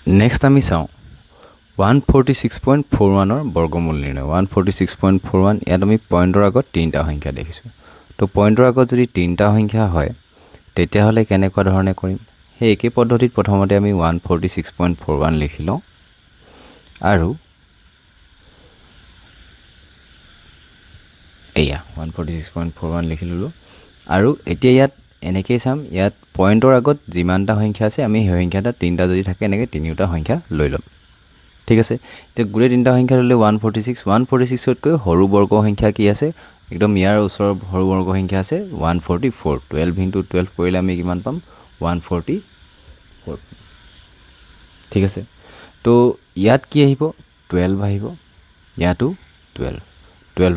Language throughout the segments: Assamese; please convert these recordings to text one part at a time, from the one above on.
নেক্সট আমি চাওঁ 146.41 বৰ্গমূল নিৰ্ণয় 146.41 ইয়াত আমি পইণ্টৰ আগত তিনিটা সংখ্যা দেখিছোঁ তো পইণ্টৰ আগত যদি তিনিটা সংখ্যা হয় তেতিয়াহ'লে কেনেকুৱা ধৰণে কৰিম সেই একেই পদ্ধতিত প্ৰথমতে আমি 146.41 লিখি লওঁ আৰু এয়া 146.41 লিখি ল'লোঁ আৰু এতিয়া ইয়াত এনেকৈ চাম ইয়াত পইণ্টৰ আগত যিমানটা সংখ্যা আছে আমি সেই সংখ্যাটা তিনিটা যদি থাকে এনেকৈ তিনিটা সংখ্যা লৈ ল'ম ঠিক আছে এতিয়া গোটেই তিনিটা সংখ্যা ল'লে 146তকৈ সৰু বৰ্গ সংখ্যা কি আছে একদম ইয়াৰ ওচৰৰ সৰু বৰ্গ সংখ্যা আছে 144 12 × 12 কৰিলে আমি কিমান পাম 144 ঠিক আছে তো ইয়াত কি আহিব 12 আহিব ইয়াতো 12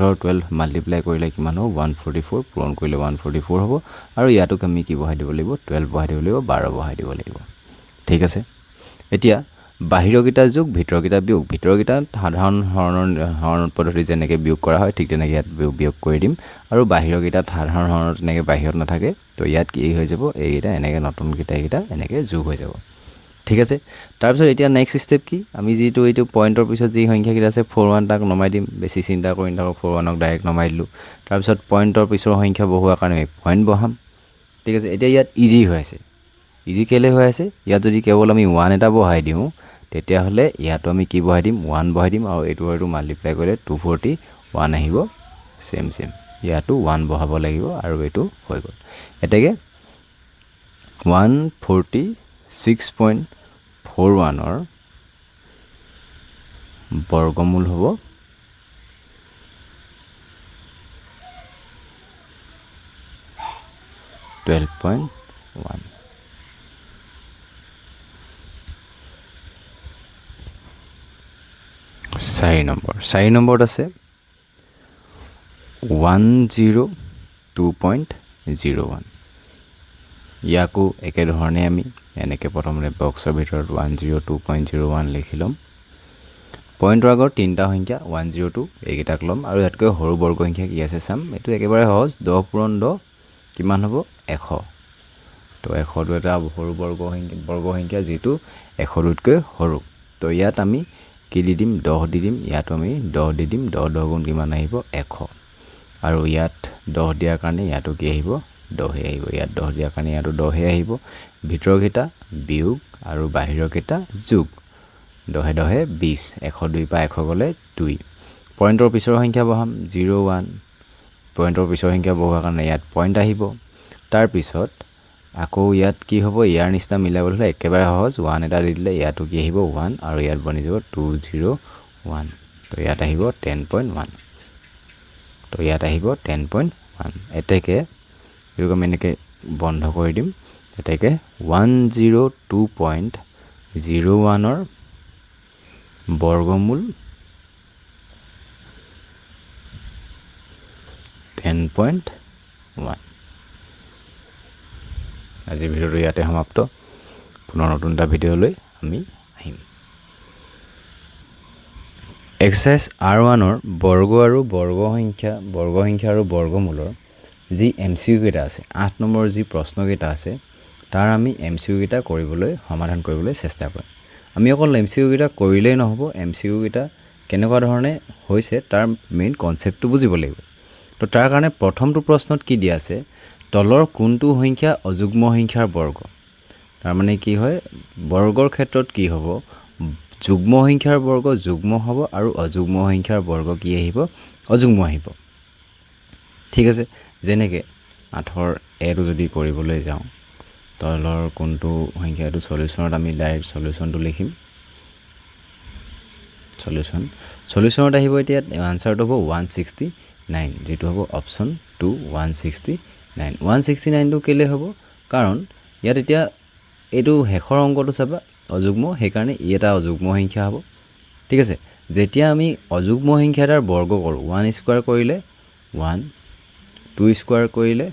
আৰু 12 মাল্টিপ্লাই কৰিলে কিমান হ'ব 144 পূৰণ কৰিলে 144 হ'ব আৰু ইয়াতোক আমি কি বহাই দিব লাগিব 12 বহাই দিব লাগিব 12 বহাই দিব লাগিব ঠিক আছে এতিয়া বাহিৰকেইটা যোগ ভিতৰকেইটা বিয়োগ ভিতৰকেইটা সাধাৰণ হৰণ পদ্ধতি যেনেকৈ বিয়োগ কৰা হয় ঠিক তেনেকৈ ইয়াত বিয়োগ কৰি দিম আৰু বাহিৰকেইটাত সাধাৰণ হৰণত তেনেকৈ বাহিৰত নাথাকে তো ইয়াত কি হৈ যাব এইকেইটা এনেকৈ নতুনকেইটা এইকেইটা এনেকৈ যোগ হৈ যাব ঠিক আছে তাৰপিছত এতিয়া নেক্সট ষ্টেপ কি আমি যিটো এইটো পইণ্টৰ পিছত যি সংখ্যাকেইটা আছে 41 তাক নমাই দিম বেছি চিন্তা কৰি নাথাকোঁ 41ক ডাইৰেক্ট নমাই দিলোঁ তাৰপিছত পইণ্টৰ পিছৰ সংখ্যা বহোৱাৰ কাৰণে আমি পইণ্ট বহাম ঠিক আছে এতিয়া ইয়াত ইজি হৈ আছে ইজি কেলৈ হৈ আছে ইয়াত যদি কেৱল আমি 1 এটা বহাই দিওঁ তেতিয়াহ'লে ইয়াতো আমি কি বহাই দিম 1 বহাই দিম আৰু এইটো মাল্টিপ্লাই কৰিলে 241 আহিব সেম ইয়াতো 1 বহাব লাগিব আৰু এইটো হৈ গ'ল এতেকে 146.41 বৰ্গমূল হ'ব 12.1 4 নম্বৰত আছে 102.01 ইয়াকো একেধৰণে আমি এনেকৈ প্ৰথমতে বক্সৰ ভিতৰত 102.01 লিখি ল'ম পইণ্টৰ আগৰ তিনিটা সংখ্যা 102 এইকেইটাক ল'ম আৰু ইয়াতকৈ সৰু বৰ্গ সংখ্যা কি আছে চাম এইটো একেবাৰে সহজ 10 পূৰণ 10 কিমান হ'ব 100 তো 100টো এটা সৰু বৰ্গ সংখ্যা যিটো 100তকৈ সৰু তো ইয়াত আমি কি দি দিম 10 দি দিম ইয়াতো আমি 10 দি দিম 10 গুণ কিমান আহিব 100 আৰু ইয়াত 10 দিয়াৰ কাৰণে ইয়াতো কি আহিব 10 আহিব ইয়াত 10 দিয়াৰ কাৰণে ইয়াতো 10 আহিব ভিতৰকেইটা বিয়োগ আৰু বাহিৰকেইটা যোগ 10 20 102 পৰা 100 গ'লে 2 পইণ্টৰ পিছৰ সংখ্যা বহাম 01 পইণ্টৰ পিছৰ সংখ্যা বহোৱাৰ কাৰণে ইয়াত পইণ্ট আহিব তাৰপিছত আকৌ ইয়াত কি হ'ব ইয়াৰ নিচিনা মিলাবলৈ হ'লে একেবাৰে সহজ 1 এটা দি দিলে ইয়াতো কি আহিব 1 আৰু ইয়াত বনি যাব 201 তো ইয়াত আহিব 10.1 তো ইয়াত আহিব 10.1 এতেকে এটোক আমি এনেকৈ বন্ধ কৰি দিম এতেকে 102.01 বৰ্গমূল 10.1 আজিৰ ভিডিঅ'টো ইয়াতে সমাপ্ত পুনৰ নতুন এটা ভিডিঅ'লৈ আমি আহিম এক্সাৰসাইজ R1ৰ বৰ্গ আৰু বৰ্গ সংখ্যা আৰু বৰ্গমূলৰ যি MCQ কেইটা আছে 8 নম্বৰ যি প্ৰশ্নকেইটা আছে তাৰ আমি MCQ কেইটা সমাধান কৰিবলৈ চেষ্টা কৰিম আমি অকল MCQ কেইটা কৰিলেই নহ'ব MCQ কেইটা কেনেকুৱা ধৰণে হৈছে তাৰ মেইন কনচেপ্টটো বুজিব লাগিব তো তাৰ কাৰণে প্ৰথমটো প্ৰশ্নত কি দিয়া আছে তলৰ কোনটো সংখ্যা অযুগ্ম সংখ্যাৰ বৰ্গ তাৰ মানে কি হয় বৰ্গৰ ক্ষেত্ৰত কি হ'ব যুগ্ম সংখ্যাৰ বৰ্গ যুগ্ম হ'ব আৰু অযুগ্ম সংখ্যাৰ বৰ্গ কি আহিব অযুগ্ম আহিব ঠিক আছে যেনেকৈ 8ৰ এটো যদি কৰিবলৈ যাওঁ তলৰ কোনটো সংখ্যা এটো সলিউশনত আমি ডাইৰেক্ট সলিউশনটো লিখিম সলিউশনত আহিব এতিয়া আনসাৰটো হ'ব 169 যেটো হ'ব অপচন 2 169 টো কেলে হ'ব কাৰণ ইয়াত এতিয়া এটো হেখৰ অংকটো চাবা অযুগ্ম সেই কাৰণে ই এটা অযুগ্ম সংখ্যা হ'ব ঠিক আছে যেতিয়া আমি অযুগ্ম সংখ্যাৰ বৰ্গ কৰো 1 স্কয়াৰ কৰিলে 1 2 স্কয়াৰ কৰিলে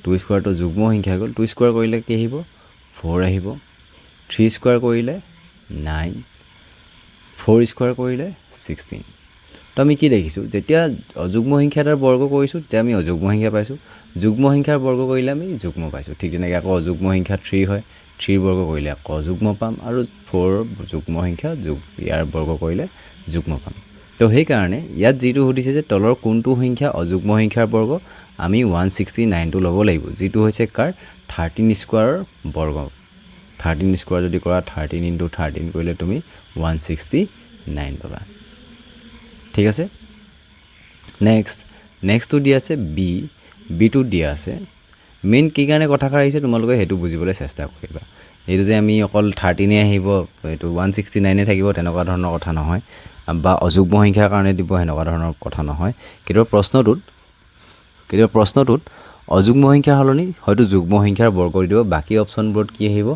2 স্কয়াৰ তো যুগ্ম সংখ্যা গ'ল 2 স্কয়াৰ কৰিলে কি আহিব 4 আহিব 3 স্কয়াৰ কৰিলে 9 4 স্কয়াৰ কৰিলে 16 তো আমি কি দেখিছো যেতিয়া অযুগ্ম সংখ্যাৰ বৰ্গ কৰিছো তেতিয়া আমি অযুগ্ম সংখ্যা পাইছো যুগ্ম সংখ্যাৰ বৰ্গ কৰিলে আমি যুগ্ম পাইছো ঠিক তেনেকৈ আকৌ অযুগ্ম সংখ্যা 3 হয় 3 বৰ্গ কৰিলে আকৌ যুগ্ম পাম আৰু 4 যুগ্ম সংখ্যা যোগ ইয়াৰ বৰ্গ কৰিলে যুগ্ম পাম তো সেইকাৰণে ইয়াত যিটো সুধিছে যে তলৰ কোনটো সংখ্যা অযুগ্ম সংখ্যাৰ বৰ্গ আমি 169 টো ল'ব লাগিব যিটো হৈছে কাৰ 13 স্কোৱাৰৰ বৰ্গ 13 স্কোৱাৰ যদি কৰা 13 * 13 কৰিলে তুমি 169 পাবা ঠিক আছে নেক্সটটো দিয়া আছে বিটো দিয়া আছে মেইন কি কাৰণে কথাষাৰ আহিছে তোমালোকে হেতু বুজিবলৈ চেষ্টা কৰিবা এইটো যে আমি অকল 13 এ আহিব এটো 169 এ থাকিব তেনেকুৱা ধৰণৰ কথা নহয় বা অযুগ্ম সংখ্যাৰ কাৰণে দিব হেনেকুৱা ধৰণৰ কথা নহয় কেতিয়াবা প্ৰশ্নটোত অযুগ্ম সংখ্যাৰ হলনি হয়তো যুগ্ম সংখ্যাৰ বৰ্গ দিব বাকি অপচনবোৰত কি আহিব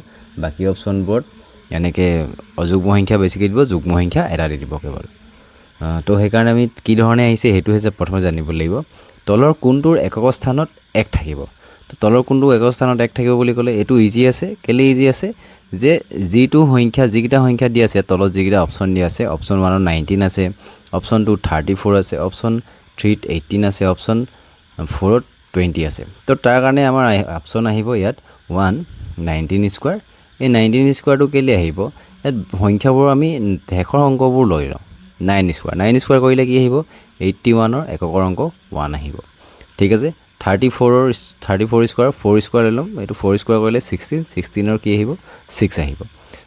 বাকি অপচনবোৰত এনেকে অযুগ্ম সংখ্যা বেছিকৈ দিব যুগ্ম সংখ্যা এটা দি দিব কেৱল তো সেইকাৰণে আমি কি ধৰণে আহিছে হেতু হৈছে প্ৰথমে জানিব লাগিব তলৰ কোনটোৰ একক স্থানত 1 থাকিব তো তলৰ কোনটো একক স্থানত 1 থাকিব বুলি ক'লে এটো ইজি আছে কেলে ইজি আছে যে যিটো সংখ্যা যিকিটা সংখ্যা দিয়া আছে তলত যিকিটা অপচন দিয়া আছে অপচন 1 19 আছে অপচন 2 34 আছে অপচন 3 18 আছে অপচন 4 20 আছে তো তাৰ কাৰণে আমাৰ অপচন আহিব ইয়াত 119 স্কয়াৰ এই 19 স্কয়াৰটো কেলে আহিব ইয়াত সংখ্যাবোৰ আমি শেষৰ অংকবোৰ লৈ লওঁ 9 স্কয়াৰ কৰিলে কি আহিব 81 ৰ এককৰ অংক 1 আহিব ঠিক আছে 34 স্কয়াৰ 4 স্কয়াৰ লম এটো 4 স্কয়াৰ কৰিলে 16 ৰ কি আহিব 6 আহিব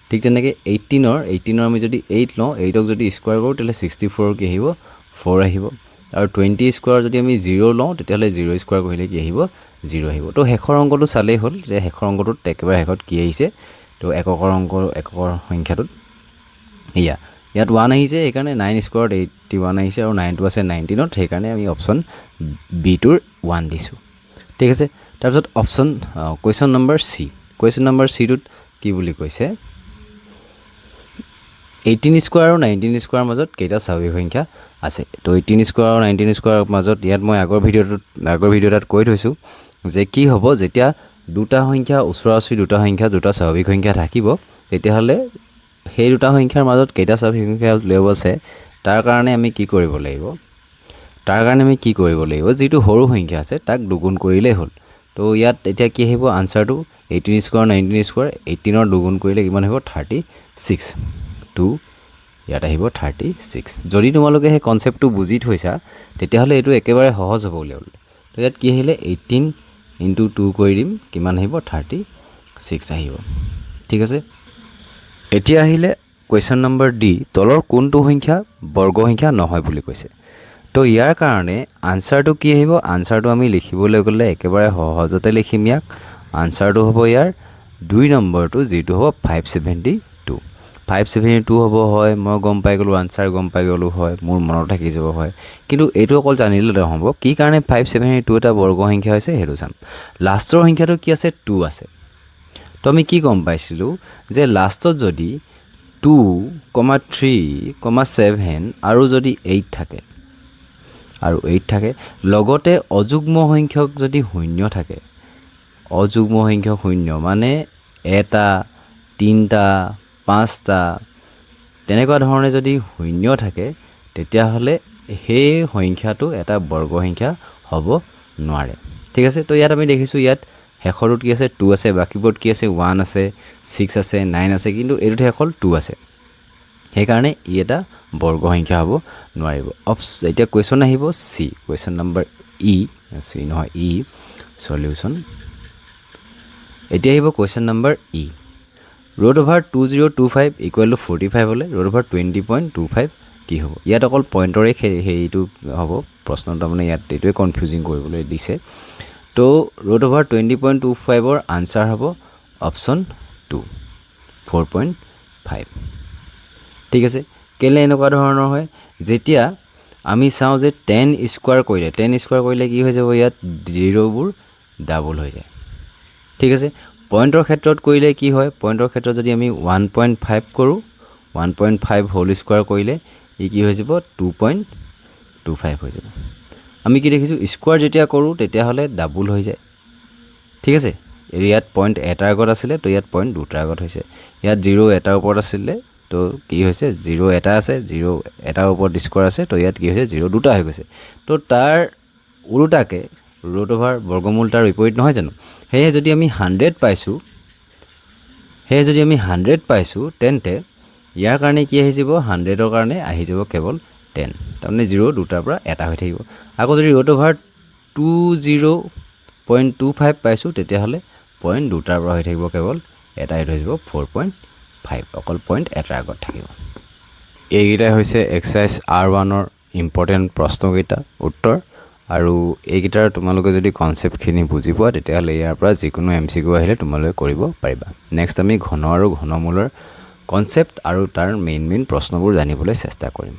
ঠিক তেনেকৈ 18 ৰ আমি যদি 8 লওঁ 8ক যদি স্কয়াৰ কৰো তেলে 64 কি আহিব 4 আহিব আৰু 20 স্কয়াৰ যদি আমি 0 লওঁ তেতিয়ালে 0 স্কয়াৰ কৰিলে কি আহিব 0 আহিব তো শেষৰ অংকটো চালেই হ'ল যে শেষৰ অংকটোত একেবাৰে শেষত কি আহিছে তো এককৰ সংখ্যাটোত ইয়াত 1 আহিছে সেইকাৰণে 9 স্কয়াৰত 81 আহিছে আৰু 9 টো আছে 19 ত সেইকাৰণে আমি অপচন বি টোৰ 1 দিছো ঠিক আছে তাৰপিছত অপচন কোৱেশ্চন নম্বৰ সি টোত কি বুলি কৈছে 18 স্কয়াৰ আৰু 19 স্কয়াৰ মাজত কেইটা স্বাভাৱিক সংখ্যা আছে তো 18 স্কয়াৰ আৰু 19 স্কয়াৰ মাজত ইয়াত মই আগৰ ভিডিঅ'টাত কৈ থৈছো যে কি হ'ব যেতিয়া দুটা সংখ্যা ওচৰা-ওচৰি দুটা স্বাভাৱিক সংখ্যা থাকিব তেতিয়াহলে সেই দুটা সংখ্যাৰ মাজত কেইটা স্বাভাৱিক সংখ্যা উলিয়াব আছে তাৰ কাৰণে আমি কি কৰিব লাগিব যেটো সৰু সংখ্যা আছে তাক দুগুণ কৰিলে হ'ল তো ইয়াত এতিয়া কি আহিব আনসাৰটো 18 স্কয়াৰ 19 স্কয়াৰ 18 ৰ দুগুণ কৰিলে কিমান হ'ব 36 তো ইয়াত আহিব 36 যদি তোমালোকে সেই কনসেপ্টটো বুজি থৈছা তেতিয়াহলে এটো একেবাৰে সহজ হ'ব উলিয়াবলৈ তো ইয়াত কি আহিলে 18 * 2 কৰি দিম কিমান আহিব 36 আহিব ঠিক আছে এতিয়া আহিলে কোৱেশ্চন নম্বৰ ডি তলৰ কোনটো সংখ্যা বৰ্গ সংখ্যা নহয় বুলি কৈছে তো ইয়াৰ কাৰণে আনসাৰটো কি আহিব আনসাৰটো আমি লিখিবলৈ গলে একেবাৰে সহজতে লিখিম ইয়াক আনসাৰটো হ'ব ইয়াৰ 2 নম্বৰটো যেটো হ'ব 572 হ'ব হয় মই গম পাই গলো আনসাৰ গম পাই গলো হয় মোৰ মনত থাকি যাব হয় কিন্তু এটো অকল জানিলে নহব কি কাৰণে 572 এটা বৰ্গ সংখ্যা হৈছে হেতু চাম লাষ্টৰ সংখ্যাটো কি আছে 2 আছে তো আমি কি গম পাইছিলো যে লাষ্টত যদি 2, 3, 7 আৰু যদি 8 থাকে লগতে অযুগ্ম সংখ্যক যদি শূন্য থাকে অযুগ্ম সংখ্যক শূন্য মানে এটা তিনটা পাঁচটা তেনেকুৱা ধৰণে যদি শূন্য থাকে তেতিয়াহলে সেই সংখ্যাটো এটা বৰ্গ সংখ্যা হ'ব নোৱাৰে ঠিক আছে তো ইয়াত আমি দেখিছো ইয়াত শেষৰটোত কি আছে 2 আছে বাকিবোৰত কি আছে 1 আছে 6 আছে 9 আছে কিন্তু এটোত শেষল 2 আছে সেইকাৰণে ই এটা বৰ্গ সংখ্যা হ'ব নোৱাৰিব এতিয়া কোৱেশ্চন আহিব সি কোৱেশ্চন নম্বৰ সি নহয় সলিউশন এতিয়া আহিব কোৱেশ্চন নম্বৰ √2025 = 45 হলে √20.25 কি হ'ব ইয়াত অকল পইণ্টৰে হেইটো হ'ব প্ৰশ্নটো মানে ইয়াত এটোৱে কনফিউজিং কৰিবলৈ দিছে তো √20.25 ৰ আনসাৰ হ'ব অপচন 2 4.5 ঠিক আছে কেলে এনেকুৱা ধৰণৰ হয় যেতিয়া আমি চাও যে 10 স্কয়াৰ কৰিলে কি হৈ যাব ইয়াত জিৰোবোৰ ডাবল হৈ যায় ঠিক আছে পইণ্টৰ ক্ষেত্ৰত কৰিলে কি হয় পইণ্টৰ ক্ষেত্ৰত যদি আমি 1.5 কৰো 1.5 হোল স্কয়াৰ কৰিলে ই কি হৈ যাব 2.25 হৈ যাব আমি কি দেখিছো স্কয়াৰ যেতিয়া কৰো তেতিয়া হলে ডাবল হৈ যায় ঠিক আছে ইয়াত পইণ্ট এটাৰ আগত আছিল তো ইয়াত পইণ্ট দুটাৰ আগত হৈছে ইয়াত 0 এটাৰ ওপৰত আছিল তো কি হৈছে 0 এটা আছে 0 এটাৰ ওপৰত স্কয়াৰ আছে তো ইয়াত কি হৈছে 0 দুটা হৈ গৈছে তো তাৰ উল্টাকে √বৰ্গমূল তাৰ বিপৰীত নহয় জানো হেয়ে যদি আমি 100 পাইছো সেয়ে যদি আমি 100 পাইছোঁ তেন্তে ইয়াৰ কাৰণে কি আহি যাব 100ৰ কাৰণে আহি যাব কেৱল 10 তাৰমানে 0 দুটাৰ পৰা এটা হৈ থাকিব আকৌ যদি ৰুট অভাৰ 20.25 পাইছোঁ তেতিয়াহ'লে পইণ্ট দুটাৰ পৰা হৈ থাকিব কেৱল এটা হৈ যাব 4.5 অকল পইণ্ট এটাৰ আগত থাকিব এইকেইটাই হৈছে এক্সাৰচাইজ R1ৰ ইম্পৰ্টেণ্ট প্ৰশ্নকেইটা উত্তৰ আৰু এইকেইটাৰ তোমালোকে যদি কনচেপ্টখিনি বুজি পোৱা তেতিয়াহ'লে ইয়াৰ পৰা যিকোনো MCQ আহিলে তোমালোকে কৰিব পাৰিবা নেক্সট আমি ঘন আৰু ঘনমূলৰ কনচেপ্ট আৰু তাৰ মেইন প্ৰশ্নবোৰ জানিবলৈ চেষ্টা কৰিম